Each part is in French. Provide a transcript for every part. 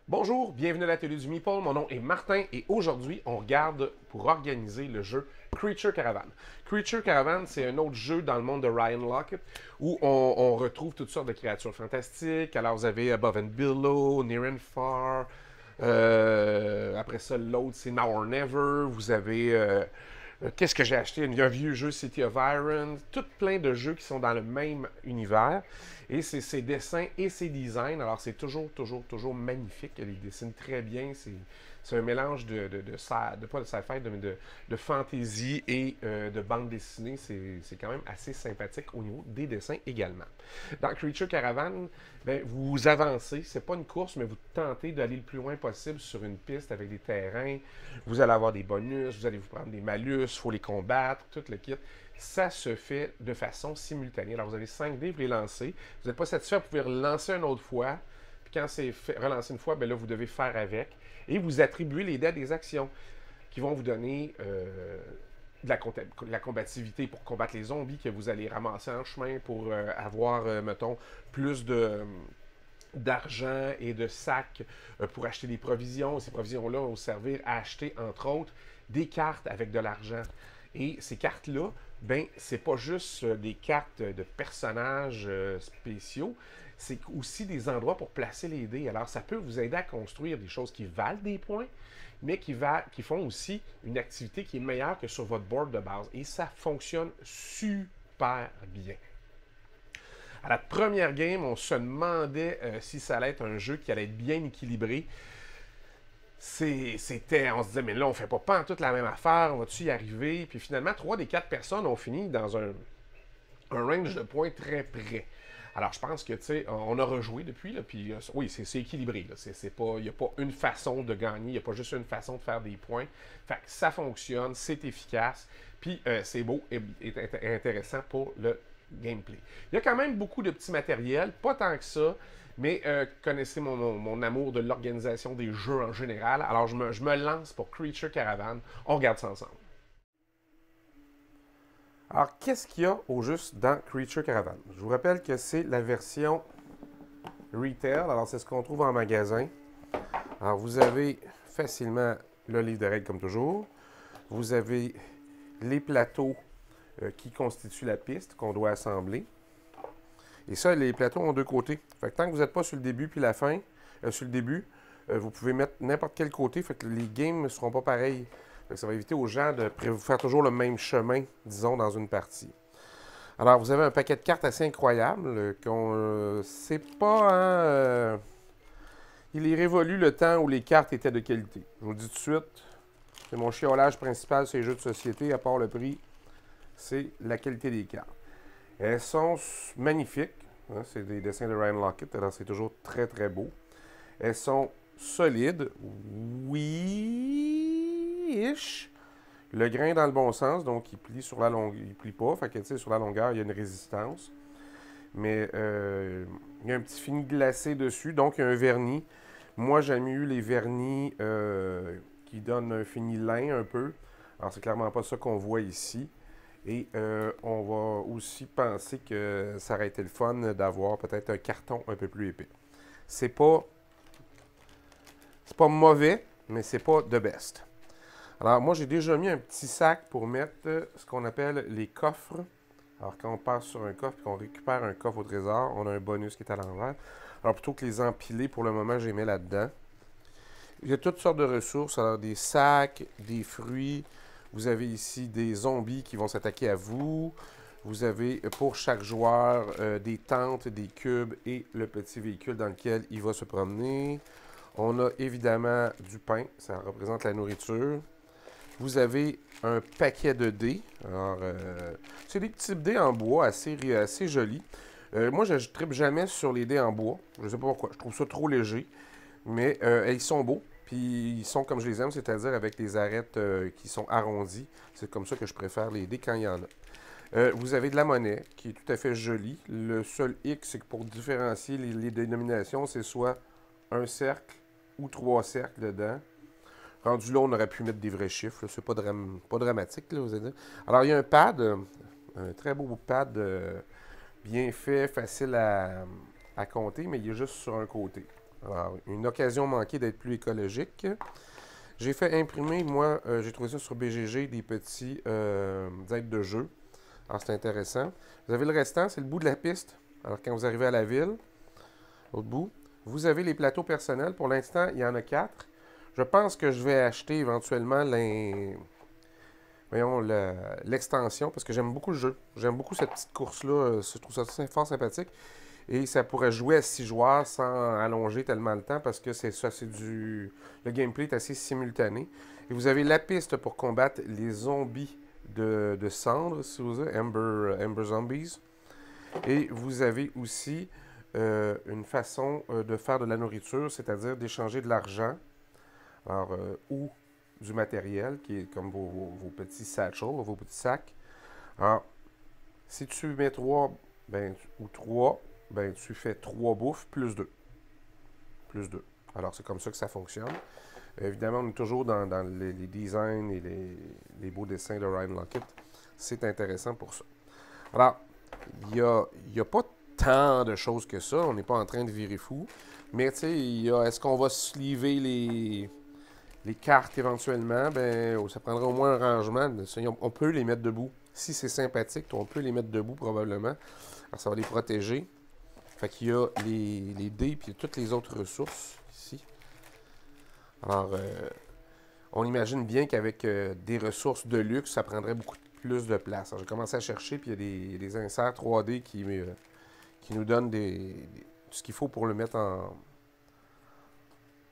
Bonjour, bienvenue à l'atelier du Meeple. Mon nom est Martin et aujourd'hui, on regarde pour organiser le jeu Creature Caravan. Creature Caravan, c'est un autre jeu dans le monde de Ryan Lockett où on retrouve toutes sortes de créatures fantastiques. Alors, vous avez Above and Below, Near and Far. Après ça, l'autre, c'est Now or Never. Vous avez qu'est-ce que j'ai acheté? Un vieux jeu City of Iron, tout plein de jeux qui sont dans le même univers. Et c'est ses dessins et ses designs. Alors, c'est toujours magnifique. Il dessine très bien. C'est un mélange pas de sci-fi, de fantasy et de bande dessinée. C'est quand même assez sympathique au niveau des dessins également. Dans Creature Caravan, ben, vous avancez. C'est pas une course, mais vous tentez d'aller le plus loin possible sur une piste avec des terrains. Vous allez avoir des bonus, vous allez vous prendre des malus, il faut les combattre, tout le kit. Ça se fait de façon simultanée. Alors, vous avez 5 dés, vous les lancez. Vous n'êtes pas satisfait, vous pouvez relancer une autre fois. Puis quand c'est relancé une fois, ben là, vous devez faire avec. Et vous attribuez les dés à des actions qui vont vous donner de la combativité pour combattre les zombies que vous allez ramasser en chemin pour avoir, mettons, plus d'argent et de sacs pour acheter des provisions. Ces provisions-là vont servir à acheter, entre autres, des cartes avec de l'argent. Et ces cartes-là, ben, c'est pas juste des cartes de personnages spéciaux, c'est aussi des endroits pour placer les dés. Alors, ça peut vous aider à construire des choses qui valent des points, mais qui font aussi une activité qui est meilleure que sur votre board de base. Et ça fonctionne super bien. À la première game, on se demandait si ça allait être un jeu qui allait être bien équilibré. On se disait, mais là, on fait pas toute la même affaire, on va-tu y arriver? Puis finalement, 3 des 4 personnes ont fini dans un range de points très près. Alors, je pense que, tu sais, on a rejoué depuis, là, puis oui, c'est équilibré. Il n'y a pas une façon de gagner, il n'y a pas juste une façon de faire des points. Fait que ça fonctionne, c'est efficace, puis c'est beau et intéressant pour le gameplay. Il y a quand même beaucoup de petits matériels, pas tant que ça, mais connaissez mon amour de l'organisation des jeux en général. Alors, je me lance pour Creature Caravan. On regarde ça ensemble. Alors, qu'est-ce qu'il y a au juste dans Creature Caravan? Je vous rappelle que c'est la version retail. Alors, c'est ce qu'on trouve en magasin. Alors, vous avez facilement le livre de règles comme toujours. Vous avez les plateaux qui constituent la piste qu'on doit assembler. Et ça, les plateaux ont deux côtés. Fait que tant que vous n'êtes pas sur le début puis la fin, sur le début, vous pouvez mettre n'importe quel côté. Fait que les games ne seront pas pareils. Fait que ça va éviter aux gens de faire toujours le même chemin, disons, dans une partie. Alors, vous avez un paquet de cartes assez incroyable qu'on sait pas, hein, il est révolu le temps où les cartes étaient de qualité. Je vous le dis tout de suite, c'est mon chiolage principal sur les jeux de société, à part le prix, c'est la qualité des cartes. Elles sont magnifiques. Hein, c'est des dessins de Ryan Lockett, alors c'est toujours très beau. Elles sont solides, oui-ish. Le grain dans le bon sens, donc il plie sur la longueur, il plie pas, fait que tu sais, sur la longueur, il y a une résistance. Mais il y a un petit fini glacé dessus, donc il y a un vernis. Moi, j'aime mieux les vernis qui donnent un fini lin un peu. Alors, c'est clairement pas ça qu'on voit ici. Et on va aussi penser que ça aurait été le fun d'avoir peut-être un carton un peu plus épais. C'est pas mauvais, mais c'est pas the best. Alors, moi, j'ai déjà mis un petit sac pour mettre ce qu'on appelle les coffres. Alors, quand on passe sur un coffre et qu'on récupère un coffre au trésor, on a un bonus qui est à l'envers. Alors, plutôt que les empiler, pour le moment, j'ai mis là-dedans. Il y a toutes sortes de ressources. Alors, des sacs, des fruits. Vous avez ici des zombies qui vont s'attaquer à vous. Vous avez pour chaque joueur des tentes, des cubes et le petit véhicule dans lequel il va se promener. On a évidemment du pain. Ça représente la nourriture. Vous avez un paquet de dés. Alors, c'est des petits dés en bois assez jolis. Moi, je ne tripe jamais sur les dés en bois. Je ne sais pas pourquoi. Je trouve ça trop léger. Mais ils sont beaux. Puis ils sont comme je les aime, c'est-à-dire avec les arêtes qui sont arrondies. C'est comme ça que je préfère les dés quand il y en a. Vous avez de la monnaie qui est tout à fait jolie. Le seul hic, c'est que pour différencier les dénominations, c'est soit un cercle ou 3 cercles dedans. Rendu là, on aurait pu mettre des vrais chiffres. C'est pas dramatique, là, vous allez dire. Alors, il y a un pad, un très beau pad bien fait, facile à compter, mais il est juste sur un côté. Alors, une occasion manquée d'être plus écologique. J'ai fait imprimer, moi, j'ai trouvé ça sur BGG, des petits aides de jeu. Alors, c'est intéressant. Vous avez le restant, c'est le bout de la piste. Alors, quand vous arrivez à la ville, au bout, vous avez les plateaux personnels. Pour l'instant, il y en a 4. Je pense que je vais acheter éventuellement l'extension parce que j'aime beaucoup le jeu. J'aime beaucoup cette petite course-là. Je trouve ça fort sympathique. Et ça pourrait jouer à 6 joueurs sans allonger tellement le temps parce que c'est ça, le gameplay est assez simultané. Et vous avez la piste pour combattre les zombies de cendres, si vous voulez, Ember Zombies. Et vous avez aussi une façon de faire de la nourriture, c'est-à-dire d'échanger de l'argent ou du matériel, qui est comme vos petits satchels, vos petits sacs. Alors, si tu mets 3 ou 3, ben, tu fais 3 bouffes plus 2. Plus 2. Alors, c'est comme ça que ça fonctionne. Évidemment, on est toujours dans les designs et les beaux dessins de Ryan Lockett. C'est intéressant pour ça. Alors, il n'y a pas tant de choses que ça. On n'est pas en train de virer fou. Mais, tu sais, est-ce qu'on va sleever les cartes éventuellement? Ben, ça prendrait au moins un rangement. On peut les mettre debout. Si c'est sympathique, on peut les mettre debout probablement. Alors, ça va les protéger. Fait qu'il y a les dés puis toutes les autres ressources ici. Alors, on imagine bien qu'avec des ressources de luxe, ça prendrait beaucoup plus de place. Alors, j'ai commencé à chercher, puis il y a des inserts 3D qui nous donnent ce qu'il faut pour le mettre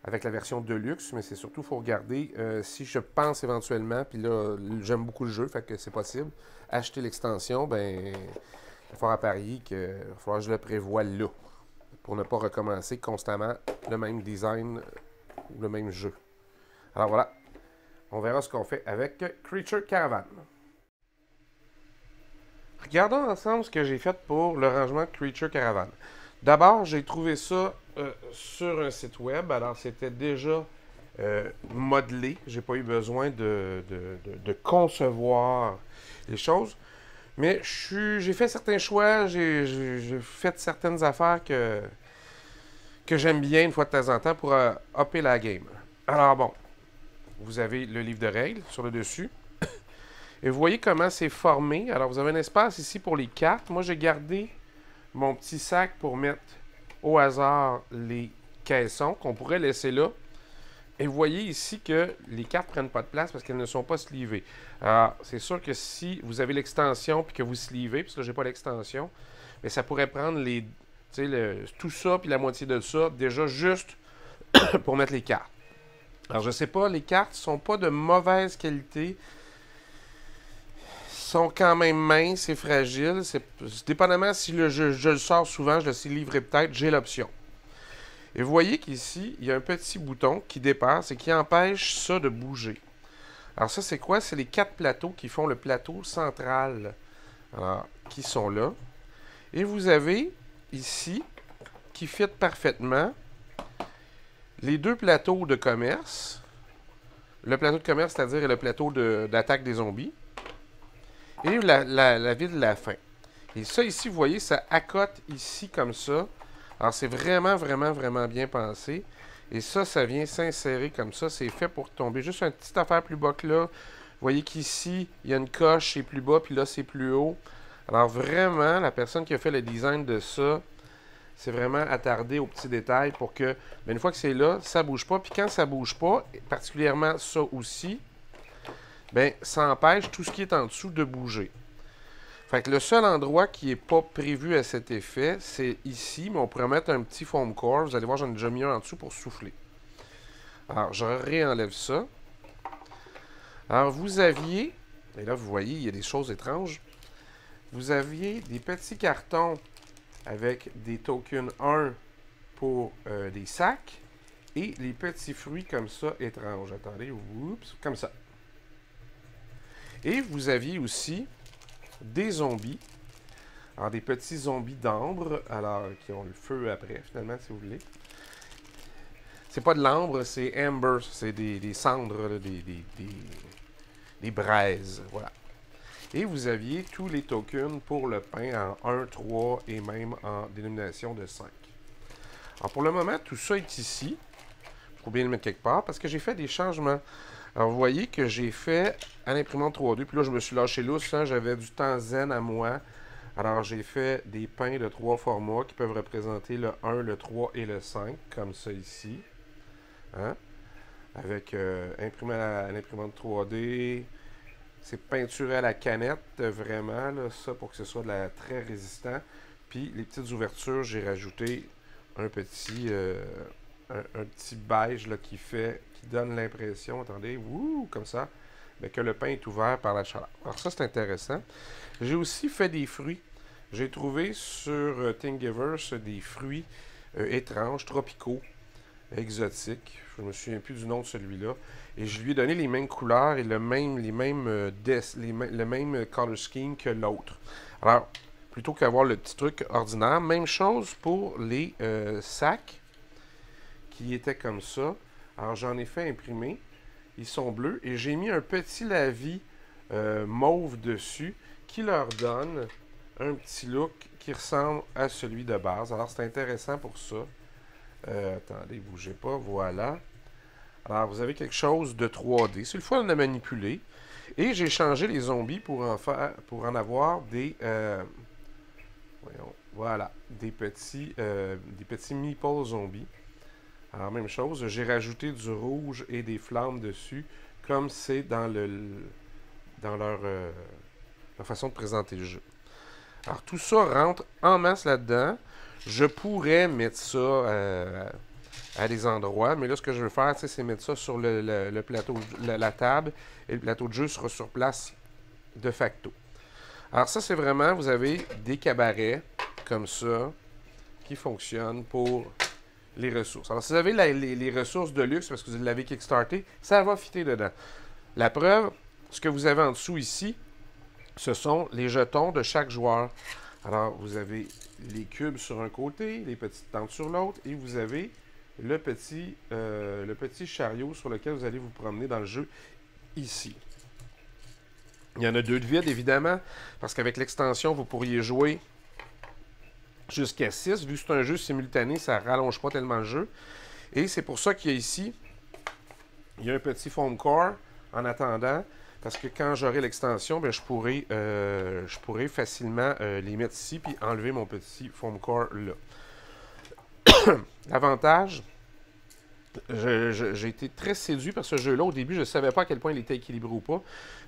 avec la version de luxe, mais c'est surtout, il faut regarder si je pense éventuellement, puis là, j'aime beaucoup le jeu, fait que c'est possible, acheter l'extension, ben... Il va falloir parier qu'il va falloir que je le prévoie là pour ne pas recommencer constamment le même design ou le même jeu. Alors voilà, on verra ce qu'on fait avec Creature Caravan. Regardons ensemble ce que j'ai fait pour le rangement Creature Caravan. D'abord, j'ai trouvé ça sur un site web. Alors, c'était déjà modelé. J'ai pas eu besoin de concevoir les choses. Mais j'ai fait certains choix, j'ai fait certaines affaires que j'aime bien une fois de temps en temps pour upper la game. Alors bon, vous avez le livre de règles sur le dessus. Et vous voyez comment c'est formé. Alors vous avez un espace ici pour les cartes. Moi j'ai gardé mon petit sac pour mettre au hasard les caissons qu'on pourrait laisser là. Et vous voyez ici que les cartes ne prennent pas de place parce qu'elles ne sont pas sleevées. Alors, c'est sûr que si vous avez l'extension puis que vous sleevez, parce que je n'ai pas l'extension, mais ça pourrait prendre tout ça puis la moitié de ça, déjà juste pour mettre les cartes. Alors, je ne sais pas, les cartes ne sont pas de mauvaise qualité. Sont quand même minces et fragiles. Dépendamment si je le sors souvent, je le sleeverai peut-être, j'ai l'option. Et vous voyez qu'ici, il y a un petit bouton qui dépasse et qui empêche ça de bouger. Alors ça, c'est quoi? C'est les 4 plateaux qui font le plateau central. Alors, qui sont là. Et vous avez ici, qui fit parfaitement, les 2 plateaux de commerce. Le plateau de commerce, c'est-à-dire le plateau d'attaque des zombies. Et la ville de la fin. Et ça ici, vous voyez, ça accote ici comme ça. Alors, c'est vraiment, vraiment, vraiment bien pensé. Et ça vient s'insérer comme ça. C'est fait pour tomber. Juste une petite affaire plus bas que là. Vous voyez qu'ici, il y a une coche, c'est plus bas, puis là, c'est plus haut. Alors, vraiment, la personne qui a fait le design de ça, c'est vraiment attardé aux petits détails pour que, une fois que c'est là, ça ne bouge pas. Puis quand ça ne bouge pas, particulièrement ça aussi, ça empêche tout ce qui est en dessous de bouger. Fait que le seul endroit qui n'est pas prévu à cet effet, c'est ici, mais on pourrait mettre un petit foam core. Vous allez voir, j'en ai déjà mis un en dessous pour souffler. Alors, je réenlève ça. Alors, vous aviez, et là, vous voyez, il y a des choses étranges. Vous aviez des petits cartons avec des tokens 1 pour des sacs et les petits fruits comme ça, étranges. Attendez, oups, comme ça. Et vous aviez aussi des zombies. Alors, des petits zombies d'ambre, alors qui ont le feu après, finalement, si vous voulez. C'est pas de l'ambre, c'est amber, c'est des cendres, là, des braises, voilà. Et vous aviez tous les tokens pour le pain en 1, 3 et même en dénomination de 5. Alors pour le moment, tout ça est ici. Il faut bien le mettre quelque part parce que j'ai fait des changements. Alors vous voyez que j'ai fait à l'imprimante 3D. Puis là, je me suis lâché lousse. Hein, j'avais du temps zen à moi. Alors j'ai fait des pins de 3 formats qui peuvent représenter le 1, le 3 et le 5, comme ça ici. Hein? Avec imprimé à l'imprimante 3D. C'est peinturé à la canette, vraiment, là, ça, pour que ce soit très résistant. Puis les petites ouvertures, j'ai rajouté un petit, un petit beige là, qui donne l'impression, attendez, wouh, comme ça, mais que le pain est ouvert par la chaleur. Alors ça, c'est intéressant. J'ai aussi fait des fruits. J'ai trouvé sur Thingiverse des fruits étranges, tropicaux, exotiques. Je me souviens plus du nom de celui-là. Et je lui ai donné les mêmes couleurs et le même color scheme que l'autre. Alors, plutôt qu'avoir le petit truc ordinaire, même chose pour les sacs qui étaient comme ça. Alors, j'en ai fait imprimer. Ils sont bleus et j'ai mis un petit lavis mauve dessus qui leur donne un petit look qui ressemble à celui de base. Alors, c'est intéressant pour ça. Attendez, bougez pas, voilà. Alors, vous avez quelque chose de 3D. C'est le fun de manipuler. Et j'ai changé les zombies pour en avoir des... voyons, voilà, des petits meeple zombies. Alors, même chose, j'ai rajouté du rouge et des flammes dessus, comme c'est dans leur façon de présenter le jeu. Alors, tout ça rentre en masse là-dedans. Je pourrais mettre ça à des endroits, mais là, ce que je veux faire, c'est mettre ça sur le plateau, la table, et le plateau de jeu sera sur place de facto. Alors ça, c'est vraiment, vous avez des cabarets comme ça qui fonctionnent pour les ressources. Alors, si vous avez les ressources de luxe parce que vous l'avez kickstarté, ça va fitter dedans. La preuve, ce que vous avez en dessous ici, ce sont les jetons de chaque joueur. Alors, vous avez les cubes sur un côté, les petites tentes sur l'autre, et vous avez le petit chariot sur lequel vous allez vous promener dans le jeu ici. Il y en a 2 de vide, évidemment, parce qu'avec l'extension, vous pourriez jouer jusqu'à 6. Vu que c'est un jeu simultané, ça ne rallonge pas tellement le jeu. Et c'est pour ça qu'il y a ici, il y a un petit foam core en attendant, parce que quand j'aurai l'extension, ben, je pourrai facilement les mettre ici, puis enlever mon petit foam core là. L'avantage, j'ai été très séduit par ce jeu-là. Au début, je ne savais pas à quel point il était équilibré ou pas.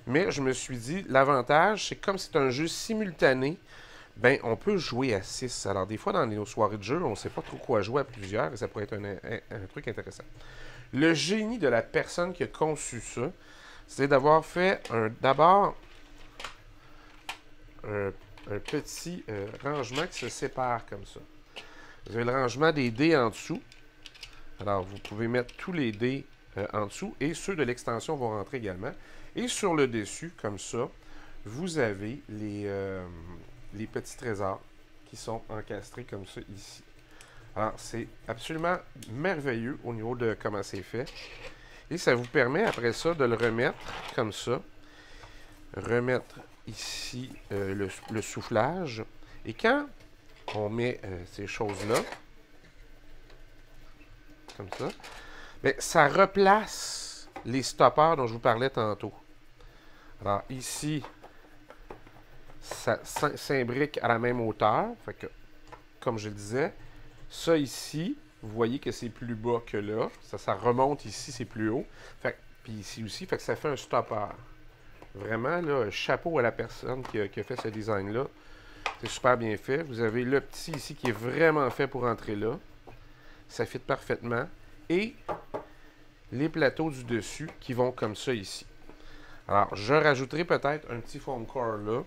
Mais je me suis dit, l'avantage, c'est que comme c'est un jeu simultané, ben on peut jouer à 6. Alors, des fois, dans nos soirées de jeu, on ne sait pas trop quoi jouer à plusieurs et ça pourrait être un truc intéressant. Le génie de la personne qui a conçu ça, c'est d'avoir fait d'abord un petit rangement qui se sépare comme ça. Vous avez le rangement des dés en dessous. Alors, vous pouvez mettre tous les dés en dessous et ceux de l'extension vont rentrer également. Et sur le dessus, comme ça, vous avez les petits trésors qui sont encastrés comme ça ici. Alors, c'est absolument merveilleux au niveau de comment c'est fait. Et ça vous permet, après ça, de le remettre comme ça. Remettre ici le soufflage. Et quand on met ces choses-là, comme ça, bien, ça replace les stoppeurs dont je vous parlais tantôt. Alors, ici, ça s'imbrique à la même hauteur. Fait que, comme je le disais, ça ici, vous voyez que c'est plus bas que là. Ça remonte ici, c'est plus haut. Fait, puis ici aussi, fait que ça fait un stopper. Vraiment, là, chapeau à la personne qui a fait ce design-là. C'est super bien fait. Vous avez le petit ici qui est vraiment fait pour entrer là. Ça fit parfaitement. Et les plateaux du dessus qui vont comme ça ici. Alors, je rajouterai peut-être un petit foam core là.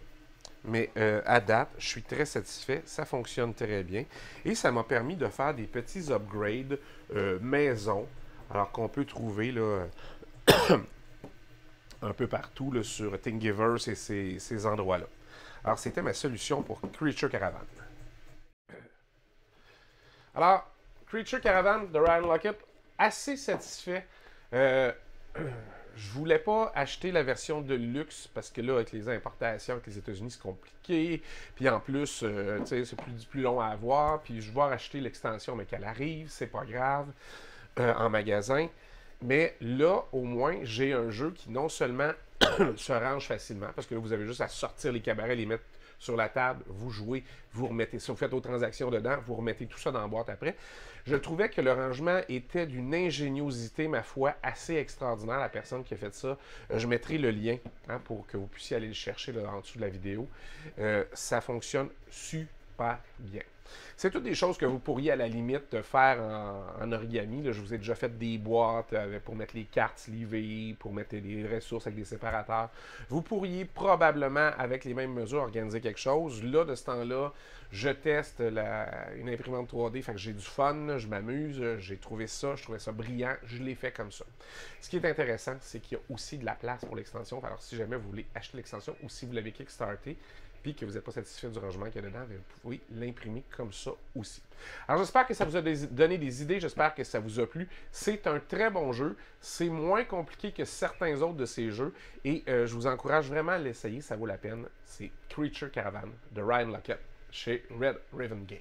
Mais à date, je suis très satisfait. Ça fonctionne très bien. Et ça m'a permis de faire des petits upgrades maison. Alors qu'on peut trouver là, un peu partout là, sur Thingiverse et ces endroits-là. Alors, c'était ma solution pour Creature Caravan. Alors, Creature Caravan de Ryan Lockett, assez satisfait. je voulais pas acheter la version de luxe parce que là, avec les importations avec les États-Unis, c'est compliqué. Puis en plus, tu sais, c'est plus long à avoir. Puis je vais racheter l'extension, mais qu'elle arrive, c'est pas grave, en magasin. Mais là, au moins, j'ai un jeu qui non seulement se range facilement, parce que là, vous avez juste à sortir les cabarets, les mettre sur la table, vous jouez, vous remettez ça, vous faites vos transactions dedans, vous remettez tout ça dans la boîte après. Je trouvais que le rangement était d'une ingéniosité, ma foi, assez extraordinaire. La personne qui a fait ça, je mettrai le lien pour que vous puissiez aller le chercher là, en dessous de la vidéo. Ça fonctionne super bien. C'est toutes des choses que vous pourriez à la limite faire en origami. Là, je vous ai déjà fait des boîtes pour mettre les cartes slivées, pour mettre des ressources avec des séparateurs. Vous pourriez probablement, avec les mêmes mesures, organiser quelque chose. Là, de ce temps-là, je teste une imprimante 3D, fait que j'ai du fun, je m'amuse, j'ai trouvé ça, je trouvais ça brillant, je l'ai fait comme ça. Ce qui est intéressant, c'est qu'il y a aussi de la place pour l'extension. Alors, si jamais vous voulez acheter l'extension ou si vous l'avez kickstarté, puis que vous n'êtes pas satisfait du rangement qu'il y a dedans, vous pouvez l'imprimer comme ça aussi. Alors j'espère que ça vous a donné des idées, j'espère que ça vous a plu. C'est un très bon jeu, c'est moins compliqué que certains autres de ces jeux, et je vous encourage vraiment à l'essayer, ça vaut la peine. C'est Creature Caravan de Ryan Lockett chez Red Raven Game.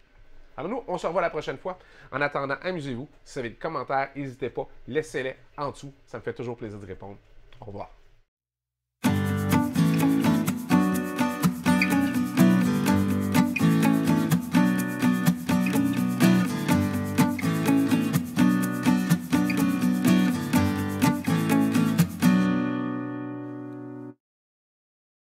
Alors nous, on se revoit la prochaine fois. En attendant, amusez-vous. Si vous avez des commentaires, n'hésitez pas, laissez-les en dessous. Ça me fait toujours plaisir de répondre. Au revoir.